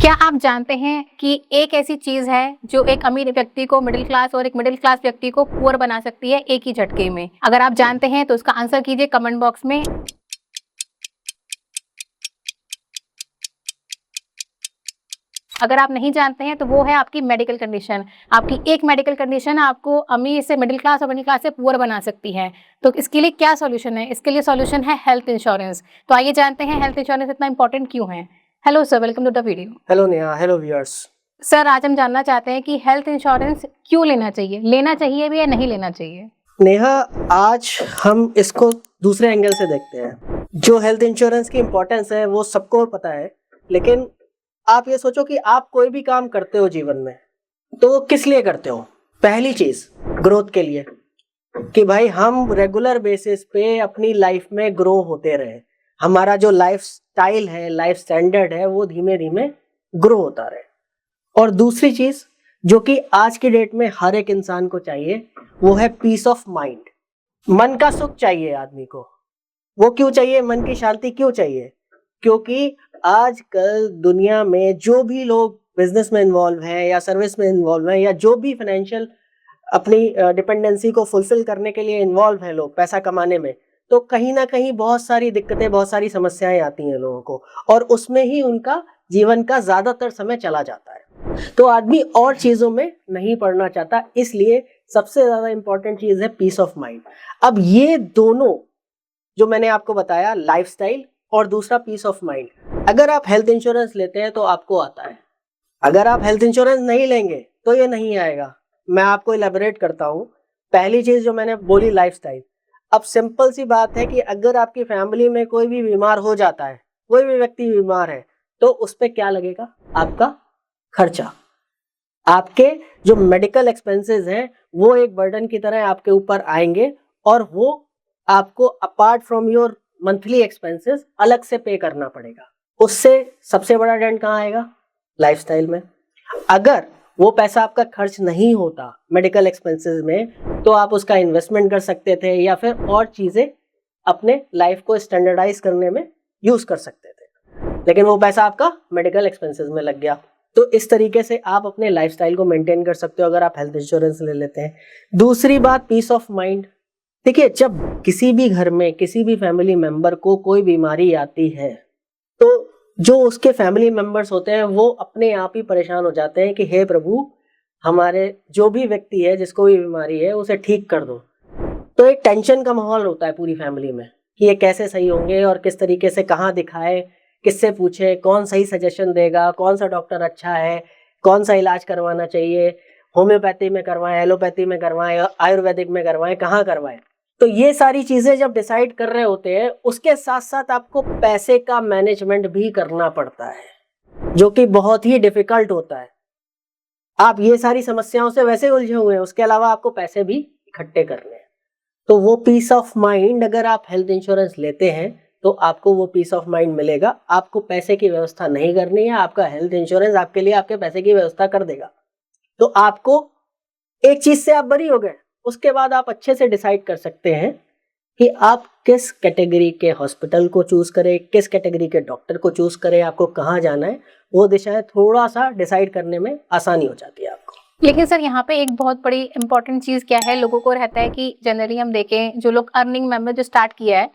क्या आप जानते हैं कि एक ऐसी चीज़ है जो एक अमीर व्यक्ति को मिडिल क्लास और एक मिडिल क्लास व्यक्ति को पुअर बना सकती है एक ही झटके में? अगर आप जानते हैं तो उसका आंसर कीजिए कमेंट बॉक्स में। अगर आप नहीं जानते हैं तो वो है आपकी मेडिकल कंडीशन। आपकी एक मेडिकल कंडीशन आपको अमीर से मिडिल क्लास और मिडिल क्लास से पुअर बना सकती है। तो इसके लिए क्या सॉल्यूशन है? इसके लिए सॉल्यूशन है हेल्थ इंश्योरेंस। तो आइए जानते हैं हेल्थ इंश्योरेंस इतना इंपॉर्टेंट क्यों है। Hello sir, welcome to the video. Hello Neha, hello viewers. Sir, आज हम जानना चाहते हैं कि हेल्थ इंश्योरेंस क्यों लेना चाहिए भी या नहीं लेना चाहिए? नेहा, आज हम इसको दूसरे एंगल से देखते हैं। जो हेल्थ इंश्योरेंस की इम्पोर्टेंस है वो सबको पता है, लेकिन आप ये सोचो कि आप कोई भी काम करते हो जीवन में तो वो किस लिए करते हो। पहली चीज ग्रोथ के लिए, कि भाई हम रेगुलर बेसिस पे अपनी लाइफ में ग्रो होते रहे, हमारा जो लाइफ स्टाइल है, लाइफ स्टैंडर्ड है, वो धीमे धीमे ग्रो होता रहे। और दूसरी चीज जो कि आज की डेट में हर एक इंसान को चाहिए वो है पीस ऑफ माइंड। मन का सुख चाहिए आदमी को। वो क्यों चाहिए? मन की शांति क्यों चाहिए? क्योंकि आजकल दुनिया में जो भी लोग बिजनेस में इन्वॉल्व हैं या सर्विस में इन्वॉल्व हैं या जो भी फाइनेंशियल अपनी डिपेंडेंसी को फुलफिल करने के लिए इन्वॉल्व हैं लोग पैसा कमाने में, तो कहीं ना कहीं बहुत सारी दिक्कतें, बहुत सारी समस्याएं आती हैं लोगों को, और उसमें ही उनका जीवन का ज्यादातर समय चला जाता है। तो आदमी और चीजों में नहीं पड़ना चाहता, इसलिए सबसे ज्यादा इंपॉर्टेंट चीज है पीस ऑफ माइंड। अब ये दोनों जो मैंने आपको बताया, लाइफस्टाइल और दूसरा पीस ऑफ माइंड, अगर आप हेल्थ इंश्योरेंस लेते हैं तो आपको आता है। अगर आप हेल्थ इंश्योरेंस नहीं लेंगे तो ये नहीं आएगा। मैं आपको इलेबोरेट करता हूँ। पहली चीज जो मैंने बोली, लाइफस्टाइल। अब सिंपल सी बात है कि अगर आपकी फैमिली में कोई भी बीमार हो जाता है, कोई भी व्यक्ति बीमार है, तो उस पर क्या लगेगा? आपका खर्चा। आपके जो मेडिकल एक्सपेंसेस हैं वो एक बर्डन की तरह आपके ऊपर आएंगे, और वो आपको apart from your monthly expenses अलग से पे करना पड़ेगा। उससे सबसे बड़ा डेंट कहाँ आएगा? लाइफस्टाइल में। अगर वो पैसा आपका खर्च नहीं होता मेडिकल एक्सपेंसेस में, तो आप उसका इन्वेस्टमेंट कर सकते थे या फिर और चीजें अपने लाइफ को स्टैंडर्डाइज करने में यूज कर सकते थे, लेकिन वो पैसा आपका मेडिकल एक्सपेंसेस में लग गया। तो इस तरीके से आप अपने लाइफस्टाइल को मेंटेन कर सकते हो अगर आप हेल्थ इंश्योरेंस ले लेते हैं। दूसरी बात, पीस ऑफ माइंड। देखिए, जब किसी भी घर में किसी भी फैमिली मेंबर को कोई बीमारी आती है, तो जो उसके फैमिली मेंबर्स होते हैं वो अपने आप ही परेशान हो जाते हैं कि हे प्रभु, हमारे जो भी व्यक्ति है जिसको भी बीमारी है उसे ठीक कर दो। तो एक टेंशन का माहौल होता है पूरी फैमिली में कि ये कैसे सही होंगे और किस तरीके से, कहाँ दिखाए, किससे पूछे, कौन सही सजेशन देगा, कौन सा डॉक्टर अच्छा है, कौन सा इलाज करवाना चाहिए, होम्योपैथी में करवाएं, एलोपैथी में करवाएं, आयुर्वेदिक में करवाएं, कहाँ करवाएं। तो ये सारी चीजें जब डिसाइड कर रहे होते हैं, उसके साथ साथ आपको पैसे का मैनेजमेंट भी करना पड़ता है, जो कि बहुत ही डिफिकल्ट होता है। आप ये सारी समस्याओं से वैसे उलझे हुए हैं, उसके अलावा आपको पैसे भी इकट्ठे करने हैं। तो वो पीस ऑफ माइंड, अगर आप हेल्थ इंश्योरेंस लेते हैं तो आपको वो पीस ऑफ माइंड मिलेगा। आपको पैसे की व्यवस्था नहीं करनी है, आपका हेल्थ इंश्योरेंस आपके लिए आपके पैसे की व्यवस्था कर देगा। तो आपको एक चीज से आप बरी हो गए, उसके बाद आप अच्छे से डिसाइड कर सकते हैं कि आप किस कैटेगरी के हॉस्पिटल को चूज करें, किस कैटेगरी के डॉक्टर को चूज करें, आपको कहाँ जाना है। वो दिशाएं थोड़ा सा डिसाइड करने में आसानी हो जाती है आपको। लेकिन सर, यहाँ पे एक बहुत बड़ी इंपॉर्टेंट चीज क्या है, लोगों को रहता है कि जनरली हम देखें, जो लोग अर्निंग मेंबर जो स्टार्ट किया है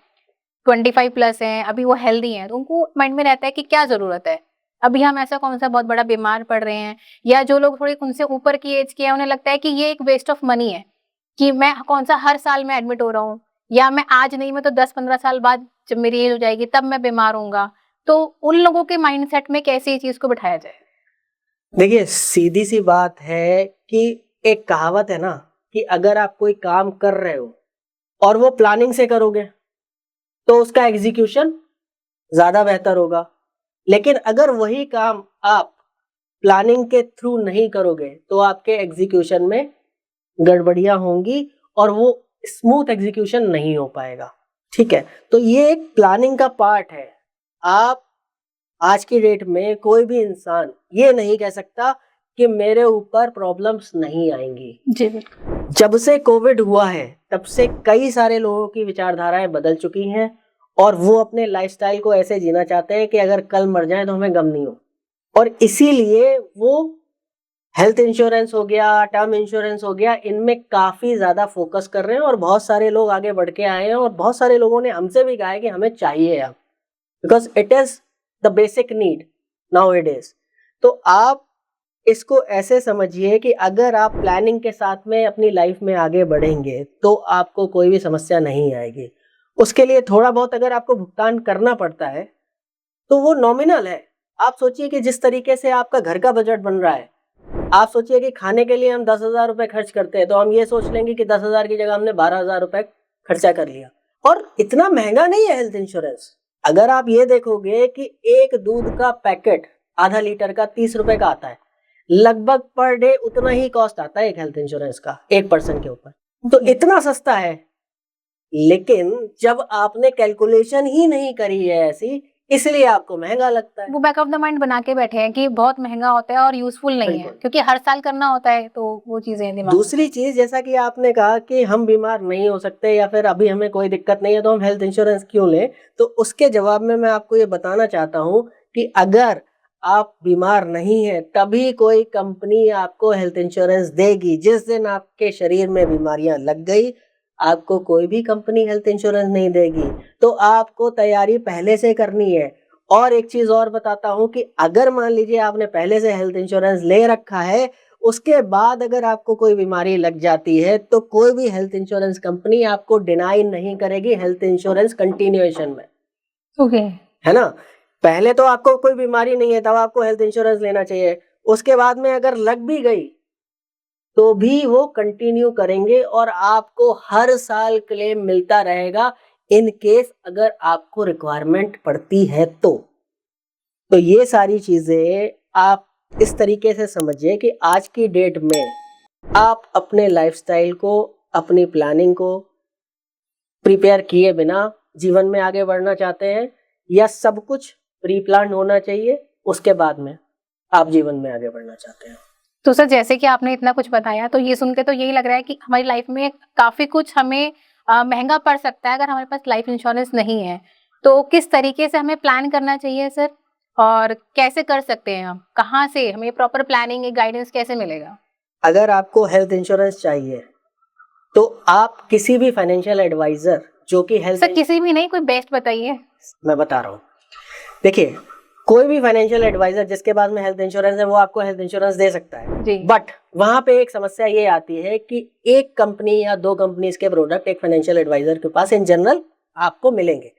25+ हैं, अभी वो हेल्दी हैं, तो उनको माइंड में रहता है कि क्या जरूरत है, अभी हम ऐसा कौन सा बहुत बड़ा बीमार पड़ रहे हैं। या जो लोग थोड़ी उनसे ऊपर की एज के हैं, उन्हें लगता है कि ये एक वेस्ट ऑफ मनी है कि मैं कौन सा हर साल में एडमिट हो रहा हूँ, या मैं आज नहीं, मैं तो 10-15 साल बाद जब मेरी एज हो जाएगी तब मैं बीमार होऊंगा। तो उन लोगों के माइंडसेट में कैसे ये चीज को बिठाया जाए? देखिए, सीधी सी बात है कि एक कहावत है ना, कि अगर आप कोई काम कर रहे हो और वो प्लानिंग से करोगे तो उसका एग्जीक्यूशन ज्यादा बेहतर होगा। लेकिन अगर वही काम आप प्लानिंग के थ्रू नहीं करोगे तो आपके एग्जीक्यूशन में गड़बड़ियां होंगी और वो स्मूथ एग्जीक्यूशन नहीं हो पाएगा। ठीक है, तो ये एक प्लानिंग का पार्ट है। आप आज की डेट में कोई भी इंसान ये नहीं कह सकता कि मेरे ऊपर प्रॉब्लम्स नहीं आएंगी। जी बिल्कुल। जब से कोविड हुआ है तब से कई सारे लोगों की विचारधाराएं बदल चुकी हैं, और वो अपने लाइफस्टाइल को ऐसे जीना चाहते हैं कि अगर कल मर जाए तो हमें गम नहीं हो। और इसीलिए वो हेल्थ इंश्योरेंस हो गया, टर्म इंश्योरेंस हो गया, इनमें काफी ज्यादा फोकस कर रहे हैं और बहुत सारे लोग आगे बढ़ के आए हैं और बहुत सारे लोगों ने हमसे भी कहा है कि हमें चाहिए अब, because it is the basic need now it is. तो आप इसको ऐसे समझिए कि अगर आप प्लानिंग के साथ में अपनी लाइफ में आगे बढ़ेंगे तो आपको कोई भी समस्या नहीं आएगी। उसके लिए थोड़ा बहुत अगर आपको भुगतान करना पड़ता है तो वो नॉमिनल है। आप सोचिए कि जिस तरीके से आपका घर का बजट बन रहा है, आप सोचिए कि खाने के लिए हम 10,000 रुपए खर्च करते हैं, तो हम ये सोच लेंगे कि 10,000 की जगह हमने 12,000 रुपए खर्चा कर लिया। और इतना महंगा नहीं है हेल्थ इंश्योरेंस। अगर आप ये देखोगे कि एक दूध का पैकेट आधा लीटर का 30 रुपए का आता है, लगभग पर डे उतना ही कॉस्ट आता है एक हेल्थ इंश्योरेंस का एक पर्सन के ऊपर। तो इतना सस्ता है। लेकिन जब आपने कैलकुलेशन ही नहीं करी है ऐसी, इसलिए आपको महंगा लगता है। वो बैक ऑफ द माइंड बना के बैठे हैं कि बहुत महंगा होता है और यूजफुल नहीं है, बिल्कुल। क्योंकि हर साल करना होता है, तो वो चीजें दिमाग में। दूसरी चीज, जैसा कि आपने कहा कि हम बीमार नहीं हो सकते या फिर अभी हमें कोई दिक्कत नहीं है तो हम हेल्थ इंश्योरेंस क्यों लें, तो उसके जवाब में मैं आपको ये बताना चाहता हूँ कि अगर आप बीमार नहीं है तभी कोई कंपनी आपको हेल्थ इंश्योरेंस देगी। जिस दिन आपके शरीर में बीमारियां लग गई, आपको कोई भी कंपनी हेल्थ इंश्योरेंस नहीं देगी। तो आपको तैयारी पहले से करनी है। और एक चीज और बताता हूं कि अगर मान लीजिए आपने पहले से हेल्थ इंश्योरेंस ले रखा है, उसके बाद अगर आपको कोई बीमारी लग जाती है तो कोई भी हेल्थ इंश्योरेंस कंपनी आपको डिनाई नहीं करेगी हेल्थ इंश्योरेंस कंटिन्यूएशन में। ओके। है ना? पहले तो आपको कोई बीमारी नहीं है तब आपको हेल्थ इंश्योरेंस लेना चाहिए। उसके बाद में अगर लग भी गई तो भी वो कंटिन्यू करेंगे और आपको हर साल क्लेम मिलता रहेगा इन केस अगर आपको रिक्वायरमेंट पड़ती है तो ये सारी चीजें आप इस तरीके से समझिए कि आज की डेट में आप अपने लाइफस्टाइल को, अपनी प्लानिंग को प्रिपेयर किए बिना जीवन में आगे बढ़ना चाहते हैं या सब कुछ प्री प्लान होना चाहिए, उसके बाद में आप जीवन में आगे बढ़ना चाहते हैं। तो सर, जैसे कि आपने इतना कुछ बताया, तो ये सुन के तो यही लग रहा है कि हमारी लाइफ में काफी कुछ हमें महंगा पड़ सकता है अगर हमारे पास लाइफ इंश्योरेंस नहीं है। तो किस तरीके से हमें प्लान करना चाहिए सर, और कैसे कर सकते हैं हम, कहाँ से हमें प्रॉपर प्लानिंग गाइडेंस कैसे मिलेगा? अगर आपको हेल्थ इंश्योरेंस चाहिए तो आप किसी भी फाइनेंशियल एडवाइजर जो कि हेल्थ, सर किसी भी नहीं, कोई बेस्ट बताइए। मैं बता रहा हूँ, देखिए कोई भी फाइनेंशियल एडवाइजर जिसके पास में हेल्थ इंश्योरेंस है वो आपको हेल्थ इंश्योरेंस दे सकता है जी। बट वहां पे एक समस्या ये आती है कि एक कंपनी या दो कंपनीज के प्रोडक्ट एक फाइनेंशियल एडवाइजर के पास इन जनरल आपको मिलेंगे।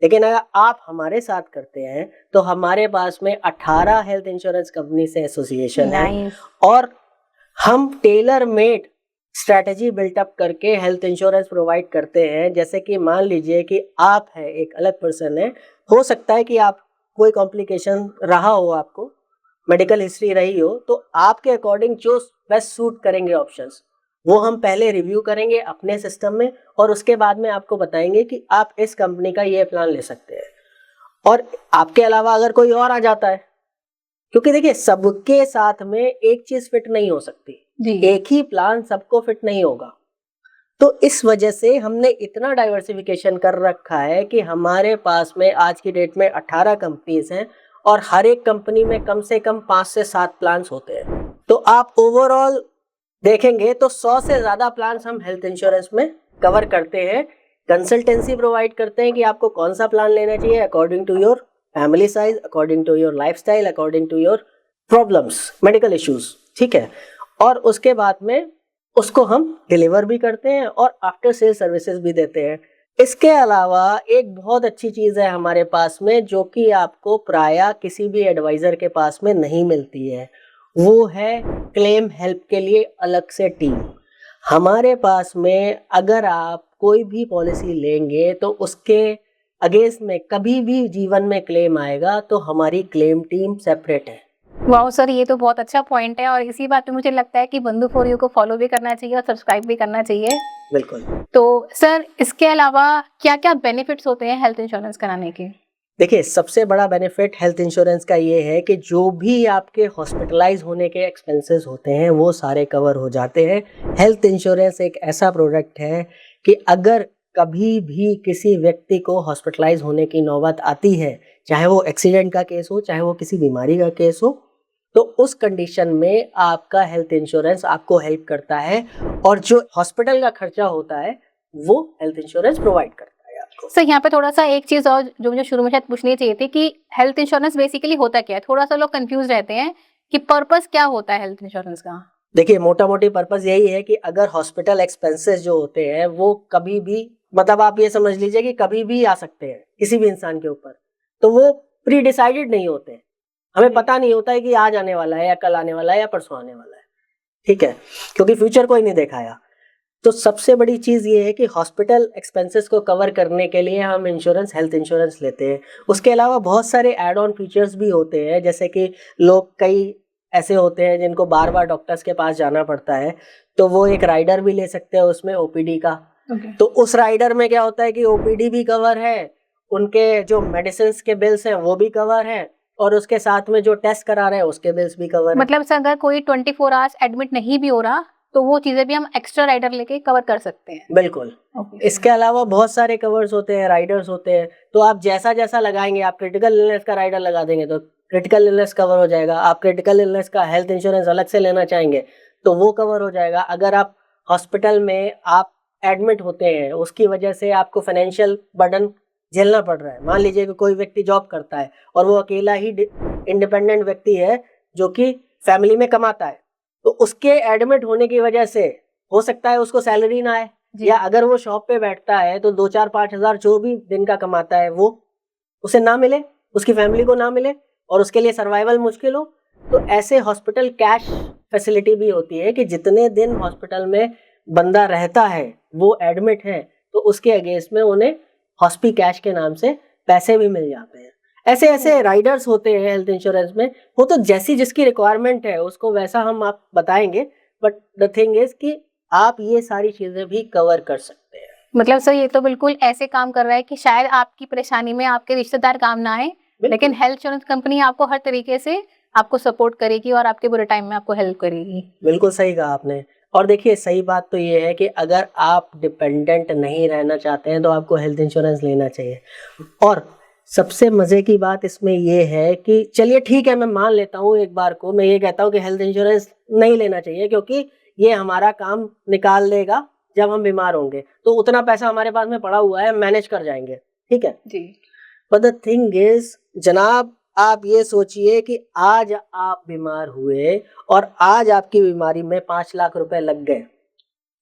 लेकिन अगर आप हमारे साथ करते हैं तो हमारे पास में 18 हेल्थ इंश्योरेंस कंपनी से एसोसिएशन है नाइस। और हम टेलर मेड स्ट्रैटेजी बिल्टअप करके हेल्थ इंश्योरेंस प्रोवाइड करते हैं। जैसे कि मान लीजिए कि आप है, एक अलग पर्सन है, हो सकता है कि आप कोई कॉम्प्लिकेशन रहा हो, आपको मेडिकल हिस्ट्री रही हो, तो आपके अकॉर्डिंग जो बेस्ट सूट करेंगे ऑप्शंस वो हम पहले रिव्यू करेंगे अपने सिस्टम में और उसके बाद में आपको बताएंगे कि आप इस कंपनी का ये प्लान ले सकते हैं। और आपके अलावा अगर कोई और आ जाता है, क्योंकि देखिए सबके साथ में एक चीज फिट नहीं हो सकती जी। एक ही प्लान सबको फिट नहीं होगा। तो इस वजह से हमने इतना डाइवर्सिफिकेशन कर रखा है कि हमारे पास में आज की डेट में 18 कंपनीज हैं और हर एक कंपनी में कम से कम 5 से 7 प्लान्स होते हैं। तो आप ओवरऑल देखेंगे तो 100 से ज्यादा प्लान्स हम हेल्थ इंश्योरेंस में कवर करते हैं। कंसल्टेंसी प्रोवाइड करते हैं कि आपको कौन सा प्लान लेना चाहिए according to your family size, according to your lifestyle, according to your problems, medical issues, ठीक है। और उसके बाद में उसको हम डिलीवर भी करते हैं और आफ्टर सेल सर्विसेज भी देते हैं। इसके अलावा एक बहुत अच्छी चीज है हमारे पास में जो कि आपको प्रायः किसी भी एडवाइजर के पास में नहीं मिलती है, वो है क्लेम हेल्प के लिए अलग से टीम। हमारे पास में अगर आप कोई भी पॉलिसी लेंगे तो उसके अगेंस्ट में कभी भी जीवन में क्लेम आएगा तो हमारी क्लेम टीम सेपरेट है। वाओ सर, ये तो बहुत अच्छा पॉइंट है, और इसी बात पे मुझे लगता है कि बंधु फॉर यू को फॉलो भी करना चाहिए और सब्सक्राइब भी करना चाहिए। बिल्कुल। तो सर, इसके अलावा क्या क्या बेनिफिट्स होते हैं हेल्थ इंश्योरेंस कराने के? देखिए सबसे बड़ा बेनिफिट हेल्थ इंश्योरेंस का ये है कि जो भी आपके हॉस्पिटलाइज होने के एक्सपेंसेस होते हैं वो सारे कवर हो जाते हैं। हेल्थ इंश्योरेंस एक ऐसा प्रोडक्ट है कि अगर कभी भी किसी व्यक्ति को हॉस्पिटलाइज होने की नौबत आती है, चाहे वो एक्सीडेंट का केस हो, चाहे वो किसी बीमारी का केस हो, तो उस कंडीशन में आपका हेल्थ इंश्योरेंस आपको हेल्प करता है और जो हॉस्पिटल का खर्चा होता है वो हेल्थ इंश्योरेंस प्रोवाइड करता है आपको। सर यहाँ पे थोड़ा सा एक चीज और जो मुझे शुरू में शायद पूछनी चाहिए थी कि हेल्थ इंश्योरेंस बेसिकली होता क्या है, थोड़ा सा लोग कंफ्यूज रहते हैं कि पर्पस क्या होता है हेल्थ इंश्योरेंस का। देखिए, मोटा मोटी पर्पस यही है कि अगर हॉस्पिटल एक्सपेंसेस जो होते हैं वो कभी भी, मतलब आप ये समझ लीजिए कि कभी भी आ सकते हैं किसी भी इंसान के ऊपर, तो वो प्री डिसाइडेड नहीं होते हैं। हमें पता नहीं होता है कि आज आने वाला है या कल आने वाला है या परसों आने वाला है, ठीक है, क्योंकि फ्यूचर कोई नहीं दिखाया। तो सबसे बड़ी चीज ये है कि हॉस्पिटल एक्सपेंसेस को कवर करने के लिए हम इंश्योरेंस, हेल्थ इंश्योरेंस लेते हैं। उसके अलावा बहुत सारे एड ऑन फीचर्स भी होते हैं, जैसे कि लोग कई ऐसे होते हैं जिनको बार बार डॉक्टर्स के पास जाना पड़ता है, तो वो एक राइडर भी ले सकते हैं उसमें, ओपीडी का। तो उस राइडर में क्या होता है कि ओपीडी भी कवर है, उनके जो मेडिसिन के बिल्स हैं वो भी कवर है, और उसके साथ में जो टेस्ट करा रहे हैं उसके बिल्स भी कवर है। मतलब सर अगर कोई 24 आवर्स एडमिट नहीं भी हो रहा तो वो चीजें भी हम एक्स्ट्रा राइडर लेके कवर कर सकते हैं। बिल्कुल। इसके अलावा बहुत सारे कवर्स होते हैं, राइडर्स होते हैं, तो आप जैसा जैसा लगाएंगे, आप क्रिटिकल इलनेस का राइडर लगा देंगे तो क्रिटिकल इलनेस कवर हो जाएगा। आप क्रिटिकल इलनेस का हेल्थ इंश्योरेंस अलग से लेना चाहेंगे तो वो कवर हो जाएगा। अगर आप हॉस्पिटल में आप एडमिट होते हैं, उसकी वजह से आपको फाइनेंशियल बर्डन झेलना पड़ रहा है, मान लीजिए कि कोई व्यक्ति जॉब करता है और वो अकेला ही इंडिपेंडेंट व्यक्ति है जो कि फैमिली में कमाता है, तो उसके एडमिट होने की वजह से हो सकता है उसको सैलरी ना आए, या अगर वो शॉप पे बैठता है तो 2-4-5 हजार जो भी दिन का कमाता है वो उसे ना मिले, उसकी फैमिली को ना मिले और उसके लिए सर्वाइवल मुश्किल हो। तो ऐसे हॉस्पिटल कैश फैसिलिटी भी होती है कि जितने दिन हॉस्पिटल में बंदा रहता है, वो एडमिट है, तो उसके अगेंस्ट में उन्हें हॉस्पी कैश के नाम से पैसे भी मिल जाते हैं। ऐसे ऐसे राइडर्स होते हैं हेल्थ इंश्योरेंस में। वो तो जैसी जिसकी रिक्वायरमेंट है उसको वैसा हम आप बताएंगे, बट द थिंग इज कि आप ये सारी चीजें भी कवर कर सकते हैं। मतलब सर ये तो बिल्कुल ऐसे काम कर रहा है कि शायद आपकी परेशानी में आपके रिश्तेदार काम ना आए, लेकिन हेल्थ इंश्योरेंस कंपनी आपको हर तरीके से आपको सपोर्ट करेगी और आपके बुरे टाइम में आपको हेल्प करेगी। बिल्कुल सही कहा आपने। और देखिए, सही बात तो ये है कि अगर आप डिपेंडेंट नहीं रहना चाहते हैं तो आपको हेल्थ इंश्योरेंस लेना चाहिए। और सबसे मजे की बात इसमें ये है कि चलिए ठीक है, मैं मान लेता हूँ एक बार को, मैं ये कहता हूँ कि हेल्थ इंश्योरेंस नहीं लेना चाहिए क्योंकि ये हमारा काम निकाल देगा जब हम बीमार होंगे, तो उतना पैसा हमारे पास में पड़ा हुआ है, मैनेज कर जाएंगे, ठीक है जी। बट द थिंग इज जनाब, आप ये सोचिए कि आज आप बीमार हुए और आज आपकी बीमारी में 5 लाख रुपए लग गए,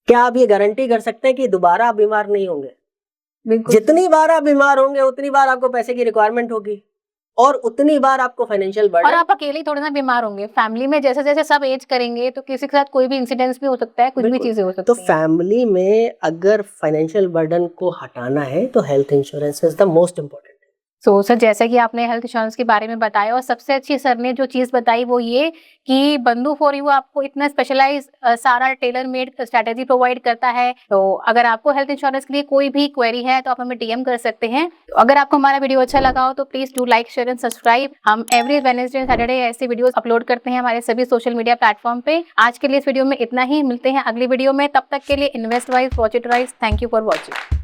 क्या आप ये गारंटी कर सकते हैं कि दोबारा आप बीमार नहीं होंगे? जितनी बार आप बीमार होंगे उतनी बार आपको पैसे की रिक्वायरमेंट होगी और उतनी बार आपको फाइनेंशियल बर्डन। और आप अकेले थोड़ी ना बीमार होंगे, फैमिली में जैसे जैसे सब एज करेंगे तो किसी के साथ कोई भी इंसिडेंस भी हो सकता है, कुछ भी चीजें हो सकती तो हैं। फैमिली में अगर फाइनेंशियल बर्डन को हटाना है तो health insurance is the most important. So sir जैसा कि आपने हेल्थ इंश्योरेंस के बारे में बताया और सबसे अच्छी सर ने जो चीज बताई वो ये कि बंधु फॉर यू आपको इतना स्पेशलाइज सारा टेलर मेड स्ट्रेटेजी प्रोवाइड करता है। तो अगर आपको हेल्थ इंश्योरेंस के लिए कोई भी क्वेरी है तो आप हमें डीएम कर सकते हैं। तो अगर आपको हमारा वीडियो अच्छा लगा हो तो please do like, share and subscribe. हम एवरी वेडनेसडे एंड सैटरडे ऐसे वीडियोस अपलोड करते हैं हमारे सभी सोशल मीडिया प्लेटफॉर्म पे। आज के लिए इस वीडियो में इतना ही, मिलते हैं अगली वीडियो में, तब तक के लिए invest wise, watch it wise. Thank you for watching.